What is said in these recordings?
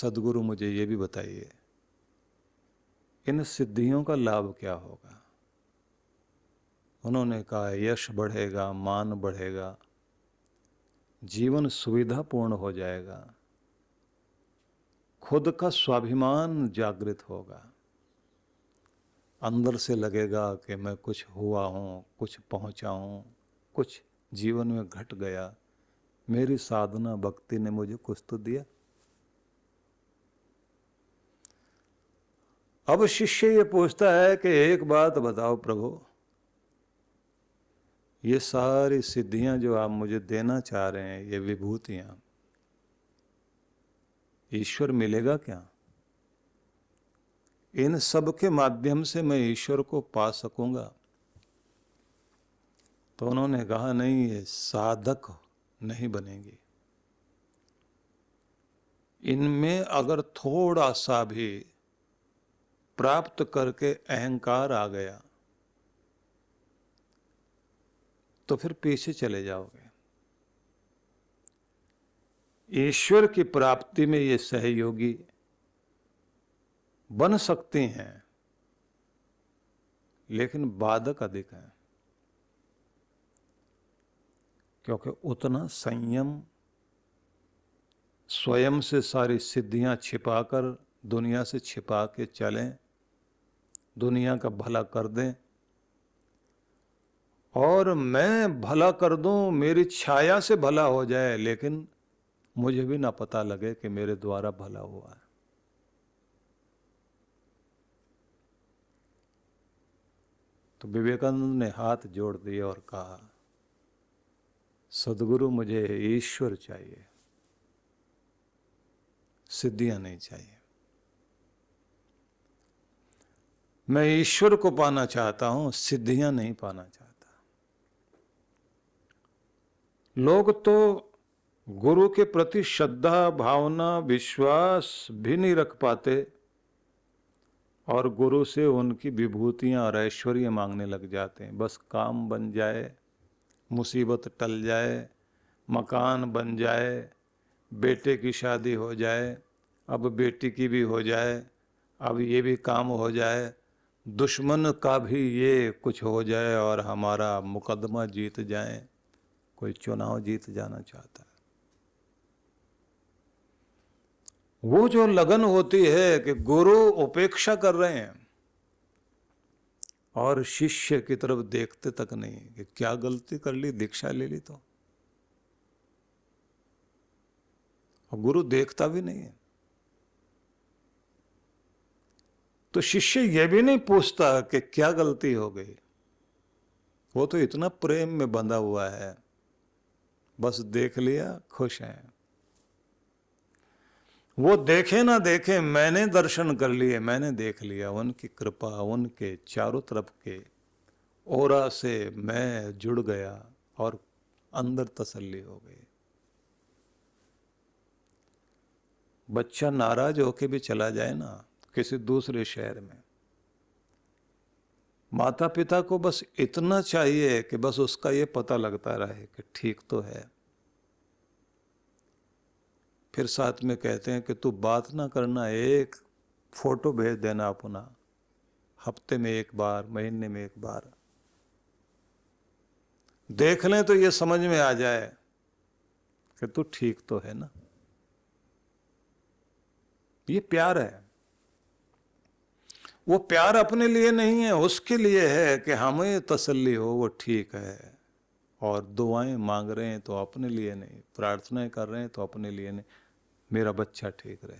सद्गुरु मुझे ये भी बताइए, इन सिद्धियों का लाभ क्या होगा? उन्होंने कहा यश बढ़ेगा, मान बढ़ेगा, जीवन सुविधापूर्ण हो जाएगा, खुद का स्वाभिमान जागृत होगा, अंदर से लगेगा कि मैं कुछ हुआ हूँ, कुछ पहुँचा हूँ, कुछ जीवन में घट गया, मेरी साधना भक्ति ने मुझे कुछ तो दिया। अब शिष्य ये पूछता है कि एक बात बताओ प्रभु, ये सारी सिद्धियां जो आप मुझे देना चाह रहे हैं, ये विभूतियां, ईश्वर मिलेगा क्या? इन सब के माध्यम से मैं ईश्वर को पा सकूंगा? तो उन्होंने कहा नहीं, ये साधक नहीं बनेंगे। इनमें अगर थोड़ा सा भी प्राप्त करके अहंकार आ गया तो फिर पीछे चले जाओगे। ईश्वर की प्राप्ति में ये सहयोगी बन सकते हैं, लेकिन बाधक अधिक है, क्योंकि उतना संयम, स्वयं से सारी सिद्धियां छिपाकर दुनिया से छिपा के चलें, दुनिया का भला कर दें, और मैं भला कर दूं, मेरी छाया से भला हो जाए, लेकिन मुझे भी ना पता लगे कि मेरे द्वारा भला हुआ है। तो विवेकानंद ने हाथ जोड़ दिए और कहा, सद्गुरु मुझे ईश्वर चाहिए, सिद्धियां नहीं चाहिए। मैं ईश्वर को पाना चाहता हूं, सिद्धियां नहीं पाना चाहता। लोग तो गुरु के प्रति श्रद्धा, भावना, विश्वास भी नहीं रख पाते और गुरु से उनकी विभूतियां और ऐश्वर्य मांगने लग जाते हैं। बस काम बन जाए, मुसीबत टल जाए, मकान बन जाए, बेटे की शादी हो जाए, अब बेटी की भी हो जाए, अब ये भी काम हो जाए, दुश्मन का भी ये कुछ हो जाए और हमारा मुकदमा जीत जाए। कोई चुनाव जीत जाना चाहता है। वो जो लगन होती है कि गुरु उपेक्षा कर रहे हैं और शिष्य की तरफ देखते तक नहीं कि क्या गलती कर ली, दीक्षा ले ली तो, और गुरु देखता भी नहीं है। तो शिष्य यह भी नहीं पूछता कि क्या गलती हो गई, वो तो इतना प्रेम में बंधा हुआ है, बस देख लिया, खुश है। वो देखे ना देखे, मैंने दर्शन कर लिए, मैंने देख लिया, उनकी कृपा, उनके चारों तरफ के ओरा से मैं जुड़ गया और अंदर तसल्ली हो गई। बच्चा नाराज होके भी चला जाए ना किसी दूसरे शहर में, माता पिता को बस इतना चाहिए कि बस उसका ये पता लगता रहे कि ठीक तो है। फिर साथ में कहते हैं कि तू बात ना करना, एक फोटो भेज देना अपना, हफ्ते में एक बार, महीने में एक बार, देख लें तो ये समझ में आ जाए कि तू ठीक तो है ना। ये प्यार है। वो प्यार अपने लिए नहीं है, उसके लिए है कि हमें तसल्ली हो वो ठीक है। और दुआएं मांग रहे हैं तो अपने लिए नहीं, प्रार्थनाएं कर रहे हैं तो अपने लिए नहीं, मेरा बच्चा ठीक रहे।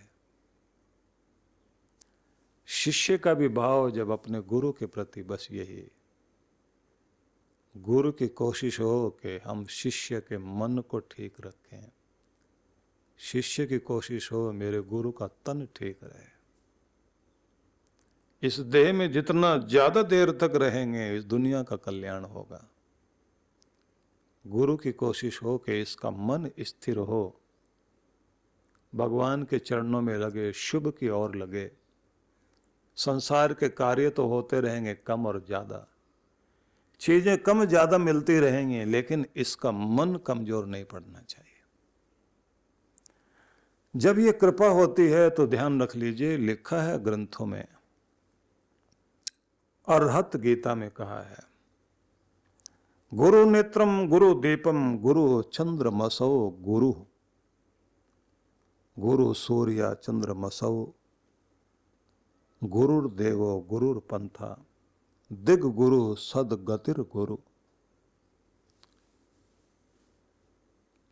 शिष्य का भी भाव जब अपने गुरु के प्रति बस यही, गुरु की कोशिश हो कि हम शिष्य के मन को ठीक रखें, शिष्य की कोशिश हो मेरे गुरु का तन ठीक रहे। इस देह में जितना ज्यादा देर तक रहेंगे, इस दुनिया का कल्याण होगा। गुरु की कोशिश हो कि इसका मन स्थिर हो, भगवान के चरणों में लगे, शुभ की ओर लगे। संसार के कार्य तो होते रहेंगे कम और ज्यादा, चीजें कम ज्यादा मिलती रहेंगी, लेकिन इसका मन कमजोर नहीं पड़ना चाहिए। जब ये कृपा होती है तो ध्यान रख लीजिए, लिखा है ग्रंथों में, अरहत गीता में कहा है, गुरु नेत्रम गुरु दीपम गुरु चंद्रमसौ गुरु, गुरु सूर्य चंद्रमसौ गुरुर्देवो गुरुर्पंथा दिग गुरु सदगतिर गुरु।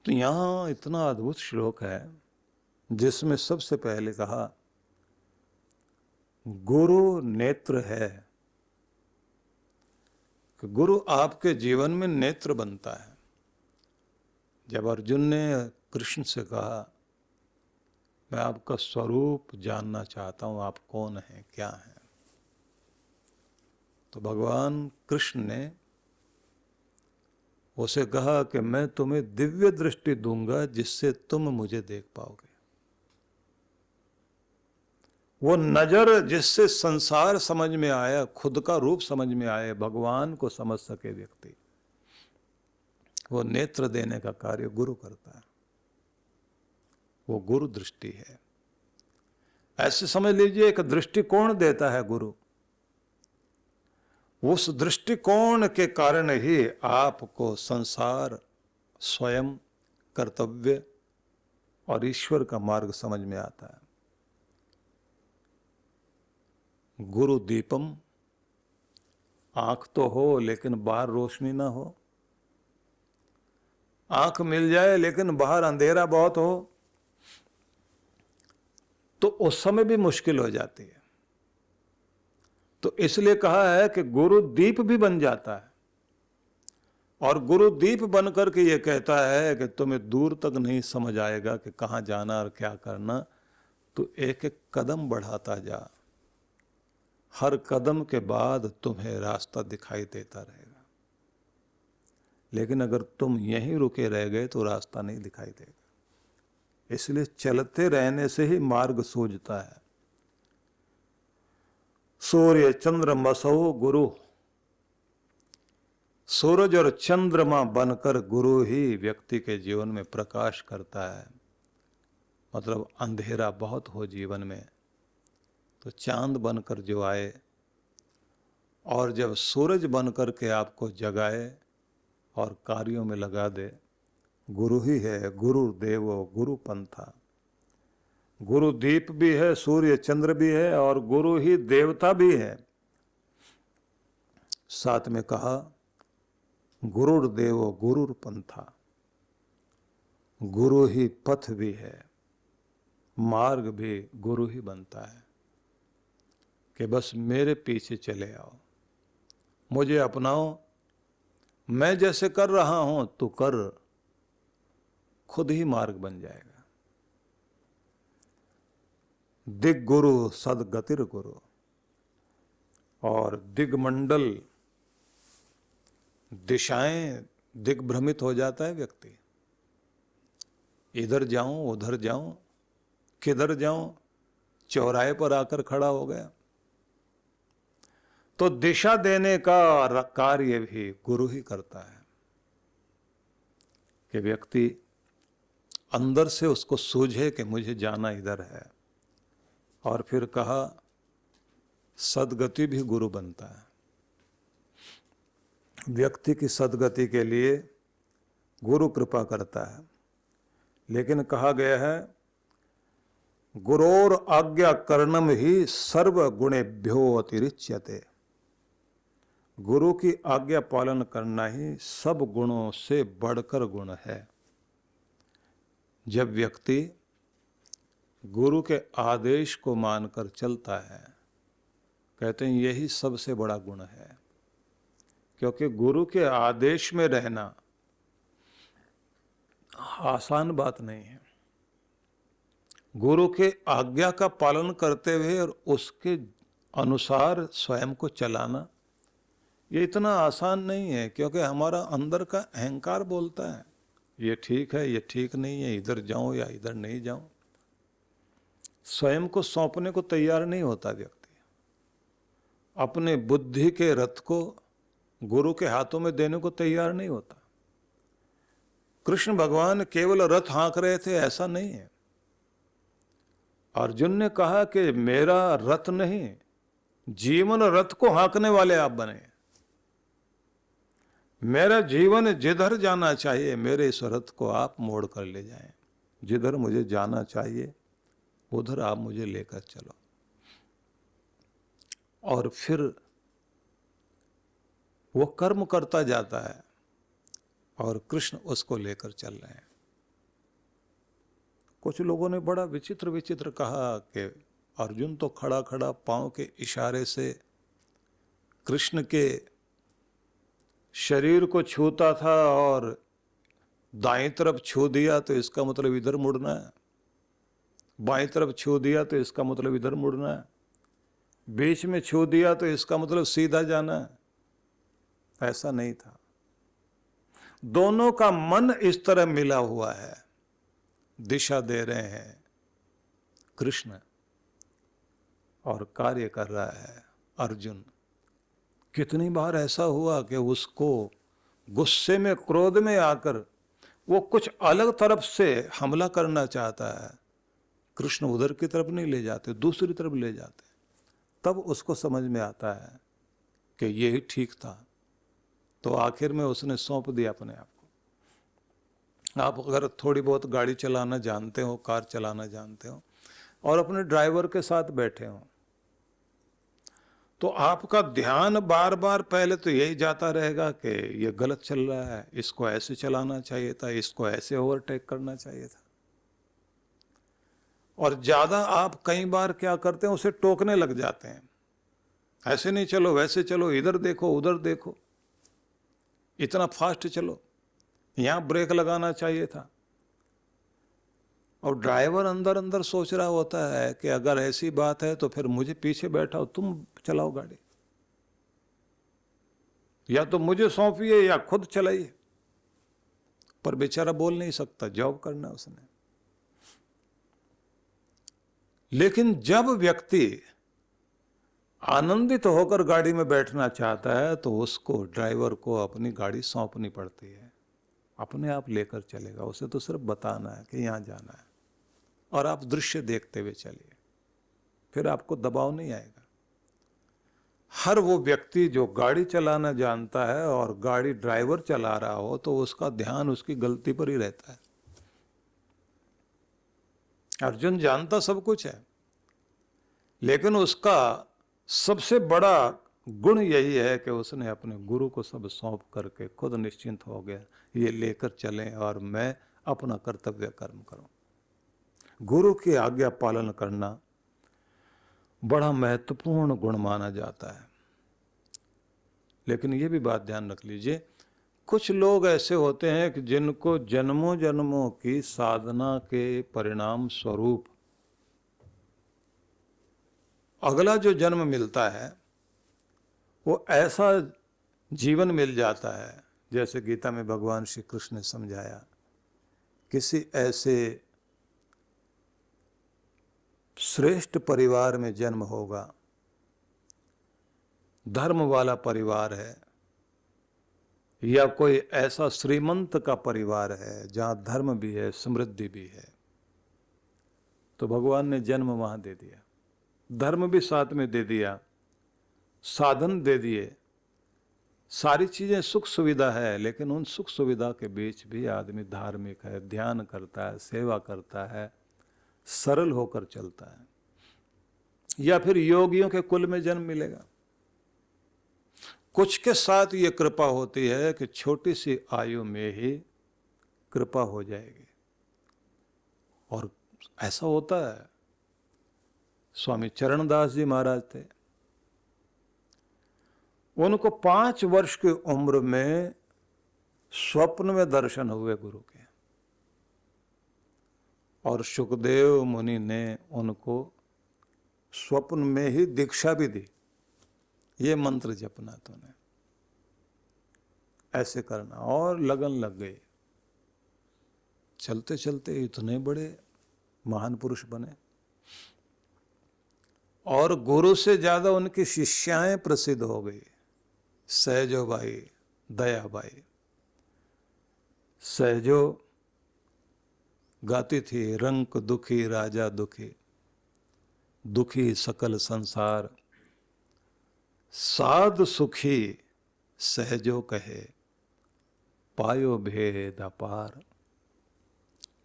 तो यहां इतना अद्भुत श्लोक है जिसमें सबसे पहले कहा गुरु नेत्र है, कि गुरु आपके जीवन में नेत्र बनता है। जब अर्जुन ने कृष्ण से कहा मैं आपका स्वरूप जानना चाहता हूं, आप कौन हैं, क्या हैं, तो भगवान कृष्ण ने उसे कहा कि मैं तुम्हें दिव्य दृष्टि दूंगा जिससे तुम मुझे देख पाओगे। वो नजर जिससे संसार समझ में आया, खुद का रूप समझ में आए, भगवान को समझ सके व्यक्ति, वो नेत्र देने का कार्य गुरु करता है। वो गुरु दृष्टि है। ऐसे समझ लीजिए एक दृष्टिकोण देता है गुरु। उस दृष्टिकोण के कारण ही आपको संसार, स्वयं, कर्तव्य और ईश्वर का मार्ग समझ में आता है। गुरु दीपम, आंख तो हो लेकिन बाहर रोशनी ना हो, आंख मिल जाए लेकिन बाहर अंधेरा बहुत हो तो उस समय भी मुश्किल हो जाती है। तो इसलिए कहा है कि गुरु दीप भी बन जाता है, और गुरु दीप बनकर के ये कहता है कि तुम्हें दूर तक नहीं समझ आएगा कि कहाँ जाना और क्या करना, तो एक एक कदम बढ़ाता जा, हर कदम के बाद तुम्हें रास्ता दिखाई देता रहेगा। लेकिन अगर तुम यहीं रुके रह गए तो रास्ता नहीं दिखाई देगा। इसलिए चलते रहने से ही मार्ग सूझता है। सूर्य चंद्रमसौ गुरु, सूरज और चंद्रमा बनकर गुरु ही व्यक्ति के जीवन में प्रकाश करता है। मतलब अंधेरा बहुत हो जीवन में तो चांद बनकर जो आए, और जब सूरज बनकर के आपको जगाए और कार्यों में लगा दे, गुरु ही है। गुरु देवो गुरु पंथा, गुरु दीप भी है, सूर्य चंद्र भी है, और गुरु ही देवता भी है। साथ में कहा गुरुर्देवो गुरुर्पंथा, गुरु ही पथ भी है, मार्ग भी गुरु ही बनता है कि बस मेरे पीछे चले आओ, मुझे अपनाओ, मैं जैसे कर रहा हूं तू कर, खुद ही मार्ग बन जाएगा। दिग गुरु सदगतिर गुरु, और दिग्मंडल, दिशाएं, दिग्भ्रमित हो जाता है व्यक्ति, इधर जाऊं उधर जाऊं, किधर जाऊं, चौराहे पर आकर खड़ा हो गया। तो दिशा देने का कार्य भी गुरु ही करता है कि व्यक्ति अंदर से उसको सूझे कि मुझे जाना इधर है। और फिर कहा सदगति भी गुरु बनता है। व्यक्ति की सदगति के लिए गुरु कृपा करता है। लेकिन कहा गया है गुरोर आज्ञा कर्णम ही सर्व गुणेभ्यो अतिरिच्यते, गुरु की आज्ञा पालन करना ही सब गुणों से बढ़कर गुण है। जब व्यक्ति गुरु के आदेश को मानकर चलता है, कहते हैं यही सबसे बड़ा गुण है, क्योंकि गुरु के आदेश में रहना आसान बात नहीं है। गुरु के आज्ञा का पालन करते हुए और उसके अनुसार स्वयं को चलाना ये इतना आसान नहीं है, क्योंकि हमारा अंदर का अहंकार बोलता है ये ठीक है, ये ठीक नहीं है, इधर जाऊं या इधर नहीं जाऊं। स्वयं को सौंपने को तैयार नहीं होता व्यक्ति, अपने बुद्धि के रथ को गुरु के हाथों में देने को तैयार नहीं होता। कृष्ण भगवान केवल रथ हाँक रहे थे ऐसा नहीं है, अर्जुन ने कहा कि मेरा रथ नहीं, जीवन रथ को हाँकने वाले आप बने। मेरा जीवन जिधर जाना चाहिए मेरे इस रथ को आप मोड़ कर ले जाएं। जिधर मुझे जाना चाहिए उधर आप मुझे लेकर चलो। और फिर वो कर्म करता जाता है और कृष्ण उसको लेकर चल रहे हैं। कुछ लोगों ने बड़ा विचित्र विचित्र कहा कि अर्जुन तो खड़ा खड़ा पांव के इशारे से कृष्ण के शरीर को छूता था और दाईं तरफ छू दिया तो इसका मतलब इधर मुड़ना है, बाईं तरफ छू दिया तो इसका मतलब इधर मुड़ना है, बीच में छू दिया तो इसका मतलब सीधा जाना है। ऐसा नहीं था। दोनों का मन इस तरह मिला हुआ है, दिशा दे रहे हैं कृष्ण और कार्य कर रहा है अर्जुन। कितनी बार ऐसा हुआ कि उसको गुस्से में क्रोध में आकर वो कुछ अलग तरफ से हमला करना चाहता है, कृष्ण उधर की तरफ नहीं ले जाते, दूसरी तरफ ले जाते। तब उसको समझ में आता है कि यही ठीक था, तो आखिर में उसने सौंप दिया अपने आप को। आप अगर थोड़ी बहुत गाड़ी चलाना जानते हो, कार चलाना जानते हो और अपने ड्राइवर के साथ बैठे हो, तो आपका ध्यान बार बार पहले तो यही जाता रहेगा कि ये गलत चल रहा है, इसको ऐसे चलाना चाहिए था, इसको ऐसे ओवरटेक करना चाहिए था। और ज्यादा आप कई बार क्या करते हैं, उसे टोकने लग जाते हैं, ऐसे नहीं चलो, वैसे चलो, इधर देखो उधर देखो, इतना फास्ट चलो, यहां ब्रेक लगाना चाहिए था। और ड्राइवर अंदर अंदर सोच रहा होता है कि अगर ऐसी बात है तो फिर मुझे पीछे बैठाओ, तुम चलाओ गाड़ी, या तो मुझे सौंपिए या खुद चलाइए। पर बेचारा बोल नहीं सकता, जॉब करना उसने। लेकिन जब व्यक्ति आनंदित होकर गाड़ी में बैठना चाहता है तो उसको, ड्राइवर को अपनी गाड़ी सौंपनी पड़ती है, अपने आप लेकर चलेगा। उसे तो सिर्फ बताना है कि यहां जाना है और आप दृश्य देखते हुए चलिए, फिर आपको दबाव नहीं आएगा। हर वो व्यक्ति जो गाड़ी चलाना जानता है और गाड़ी ड्राइवर चला रहा हो तो उसका ध्यान उसकी गलती पर ही रहता है। अर्जुन जानता सब कुछ है, लेकिन उसका सबसे बड़ा गुण यही है कि उसने अपने गुरु को सब सौंप करके खुद निश्चिंत हो गया, ये लेकर चलें और मैं अपना कर्तव्य कर्म करूं। गुरु की आज्ञा पालन करना बड़ा महत्वपूर्ण गुण माना जाता है। लेकिन ये भी बात ध्यान रख लीजिए, कुछ लोग ऐसे होते हैं कि जिनको जन्मों जन्मों की साधना के परिणाम स्वरूप अगला जो जन्म मिलता है वो ऐसा जीवन मिल जाता है, जैसे गीता में भगवान श्री कृष्ण ने समझाया, किसी ऐसे श्रेष्ठ परिवार में जन्म होगा, धर्म वाला परिवार है, या कोई ऐसा श्रीमंत का परिवार है जहां धर्म भी है, समृद्धि भी है, तो भगवान ने जन्म वहां दे दिया, धर्म भी साथ में दे दिया, साधन दे दिए, सारी चीजें सुख सुविधा है। लेकिन उन सुख सुविधा के बीच भी आदमी धार्मिक है, ध्यान करता है, सेवा करता है, सरल होकर चलता है, या फिर योगियों के कुल में जन्म मिलेगा। कुछ के साथ ये कृपा होती है कि छोटी सी आयु में ही कृपा हो जाएगी, और ऐसा होता है। स्वामी चरणदास जी महाराज थे, उनको 5 वर्ष की उम्र में स्वप्न में दर्शन हुए गुरु के, और सुखदेव मुनि ने उनको स्वप्न में ही दीक्षा भी दी, ये मंत्र जपना तूने, ऐसे करना, और लगन लग गई। चलते चलते इतने बड़े महान पुरुष बने, और गुरु से ज्यादा उनकी शिष्याएं प्रसिद्ध हो गई। सहजो बाई, दयाबाई। सहजो गाती थी, रंक दुखी राजा दुखी, दुखी सकल संसार, साध सुखी सहजो कहे, पायो भेद अपार।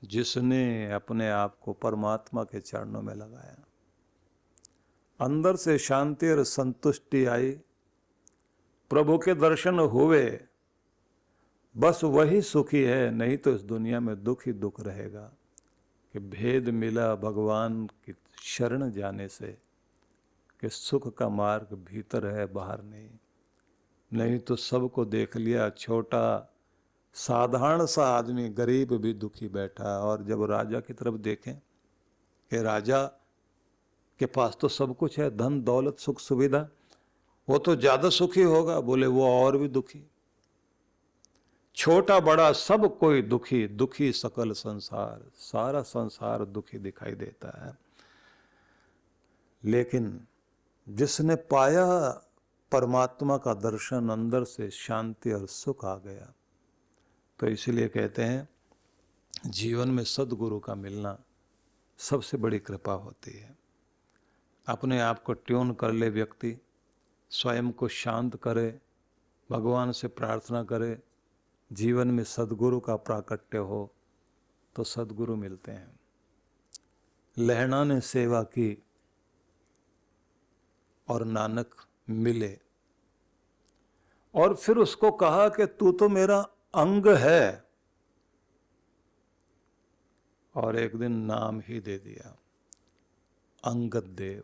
जिसने अपने आप को परमात्मा के चरणों में लगाया, अंदर से शांति और संतुष्टि आई, प्रभु के दर्शन हुए, बस वही सुखी है। नहीं तो इस दुनिया में दुख ही दुख रहेगा कि भेद मिला भगवान की शरण जाने से, कि सुख का मार्ग भीतर है बाहर नहीं। नहीं तो सबको देख लिया, छोटा साधारण सा आदमी गरीब भी दुखी बैठा, और जब राजा की तरफ देखें कि राजा के पास तो सब कुछ है, धन दौलत सुख सुविधा, वो तो ज्यादा सुखी होगा, बोले वो और भी दुखी। छोटा बड़ा सब कोई दुखी, दुखी सकल संसार, सारा संसार दुखी दिखाई देता है। लेकिन जिसने पाया परमात्मा का दर्शन, अंदर से शांति और सुख आ गया। तो इसलिए कहते हैं जीवन में सद्गुरु का मिलना सबसे बड़ी कृपा होती है। अपने आप को ट्यून कर ले व्यक्ति, स्वयं को शांत करे, भगवान से प्रार्थना करे, जीवन में सद्गुरु का प्राकट्य हो तो सद्गुरु मिलते हैं। लहणा ने सेवा की और नानक मिले, और फिर उसको कहा कि तू तो मेरा अंग है, और एक दिन नाम ही दे दिया, अंगद देव,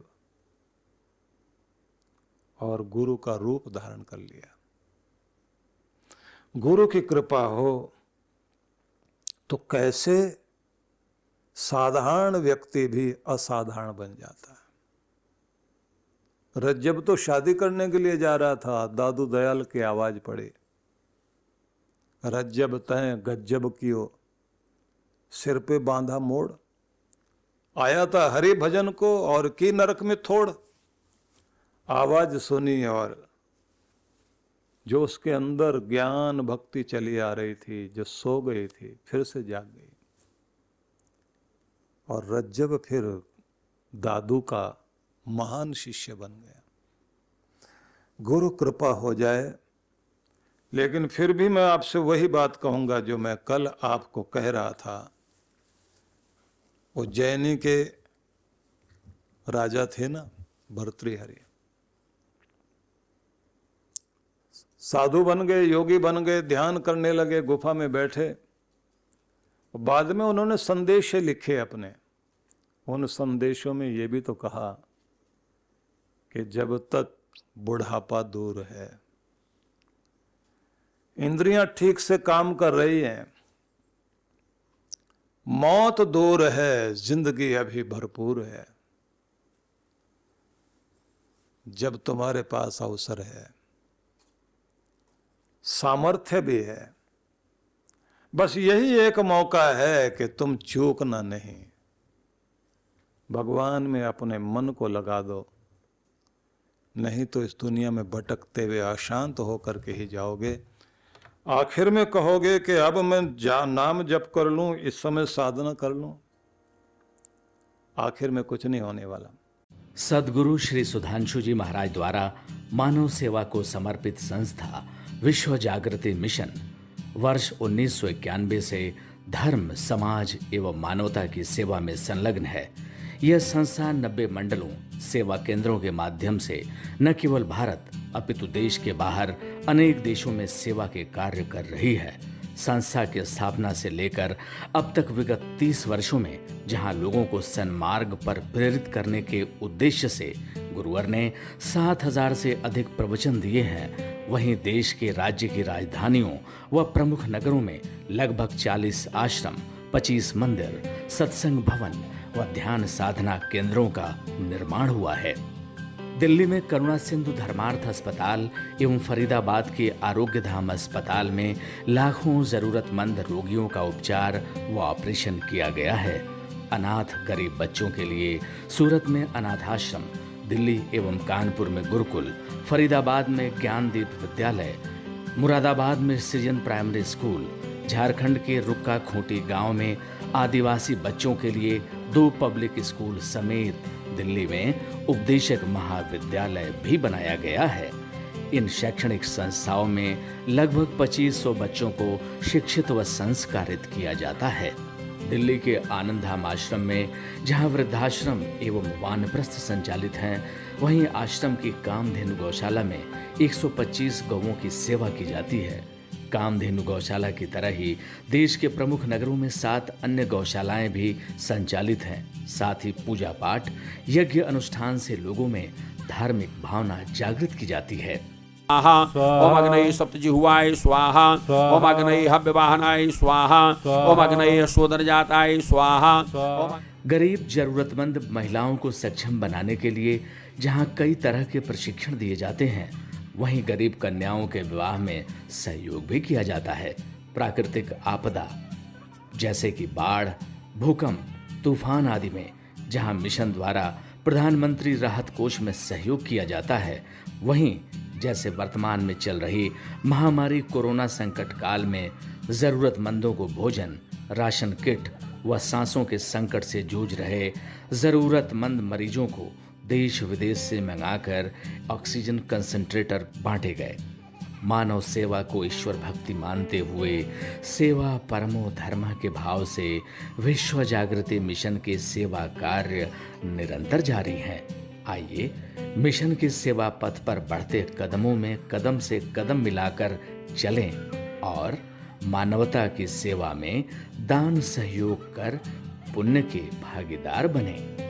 और गुरु का रूप धारण कर लिया। गुरु की कृपा हो तो कैसे साधारण व्यक्ति भी असाधारण बन जाता है। रज्जब तो शादी करने के लिए जा रहा था, दादू दयाल की आवाज पड़ी, रज्जब तय गज्जब कियो, सिर पे बांधा मोड़, आया था हरि भजन को और की नरक में थोड़। आवाज सुनी और जो उसके अंदर ज्ञान भक्ति चली आ रही थी, जो सो गई थी, फिर से जाग गई, और रज्जब फिर दादू का महान शिष्य बन गया। गुरु कृपा हो जाए। लेकिन फिर भी मैं आपसे वही बात कहूंगा जो मैं कल आपको कह रहा था। उज्जैनी के राजा थे ना, भर्तृहरि, साधु बन गए, योगी बन गए, ध्यान करने लगे, गुफा में बैठे। बाद में उन्होंने संदेश लिखे अपने। उन संदेशों में ये भी तो कहा कि जब तक बुढ़ापा दूर है, इंद्रियां ठीक से काम कर रही हैं, मौत दूर है, जिंदगी अभी भरपूर है, जब तुम्हारे पास अवसर है, सामर्थ्य भी है, बस यही एक मौका है कि तुम चूकना नहीं। भगवान में अपने मन को लगा दो, नहीं तो इस दुनिया में भटकते हुए अशांत होकर के ही जाओगे। आखिर में कहोगे कि अब मैं नाम जप कर लूं, इस समय साधना कर लूं, आखिर में कुछ नहीं होने वाला। सद्गुरु श्री सुधांशु जी महाराज द्वारा मानव सेवा को समर्पित संस्था विश्व जागृति मिशन वर्ष 1991 से धर्म, समाज एवं मानवता की सेवा में संलग्न है। यह संस्था 90 मंडलों, सेवा केंद्रों के माध्यम से न केवल भारत अपितु देश के बाहर अनेक देशों में सेवा के कार्य कर रही है। संस्था की स्थापना से लेकर अब तक विगत 30 वर्षों में जहां लोगों को सन्मार्ग पर प्रेरित करने के उद्देश्य से गुरुवर ने 7000 से अधिक प्रवचन दिए हैं, वहीं देश के राज्य की राजधानियों व प्रमुख नगरों में लगभग 40 आश्रम, 25 मंदिर, सत्संग भवन व ध्यान साधना केंद्रों का निर्माण हुआ है। दिल्ली में करुणा सिंधु धर्मार्थ अस्पताल एवं फरीदाबाद के आरोग्य धाम अस्पताल में लाखों जरूरतमंद रोगियों का उपचार व ऑपरेशन किया गया है। अनाथ गरीब बच्चों के लिए सूरत में अनाथाश्रम, दिल्ली एवं कानपुर में गुरुकुल, फरीदाबाद में ज्ञानदीप विद्यालय, मुरादाबाद में सृजन प्राइमरी स्कूल, झारखंड के रुक्का खूंटी गांव में आदिवासी बच्चों के लिए 2 पब्लिक स्कूल समेत दिल्ली में उपदेशक महाविद्यालय भी बनाया गया है। इन शैक्षणिक संस्थाओं में लगभग 2500 बच्चों को शिक्षित व संस्कारित किया जाता है। दिल्ली के आनंदधाम आश्रम में जहां वृद्धाश्रम एवं वानप्रस्थ संचालित हैं, वहीं आश्रम की कामधेनु गौशाला में 125 गौओं की सेवा की जाती है। कामधेनु गौशाला की तरह ही देश के प्रमुख नगरों में 7 अन्य गौशालाएं भी संचालित हैं। साथ ही पूजा पाठ, यज्ञ अनुष्ठान से लोगों में धार्मिक भावना जागृत की जाती है। ओम अग्नये सप्तजिह्वाय स्वाहा, ओम अग्नये हव्यवाहनाय स्वाहा, ओम अग्नये शोधनजाताय स्वाहा। गरीब जरूरतमंद महिलाओं को सक्षम बनाने के लिए जहां कई तरह के प्रशिक्षण दिए जाते हैं, वहीं गरीब कन्याओं के विवाह में सहयोग भी किया जाता है। प्राकृतिक आपदा जैसे कि बाढ़, भूकंप, तूफान आदि में जहां मिशन द्वारा प्रधानमंत्री राहत कोष में सहयोग किया जाता है, वहीं जैसे वर्तमान में चल रही महामारी कोरोना संकट काल में जरूरतमंदों को भोजन, राशन किट व सांसों के संकट से जूझ रहे जरूरतमंद मरीजों को देश विदेश से मंगाकर ऑक्सीजन कंसंट्रेटर बांटे गए। मानव सेवा को ईश्वर भक्ति मानते हुए सेवा परमो धर्म के भाव से विश्व जागृति मिशन के सेवा कार्य निरंतर जारी हैं। आइए मिशन के सेवा पथ पर बढ़ते कदमों में कदम से कदम मिलाकर चलें और मानवता की सेवा में दान सहयोग कर पुण्य के भागीदार बनें।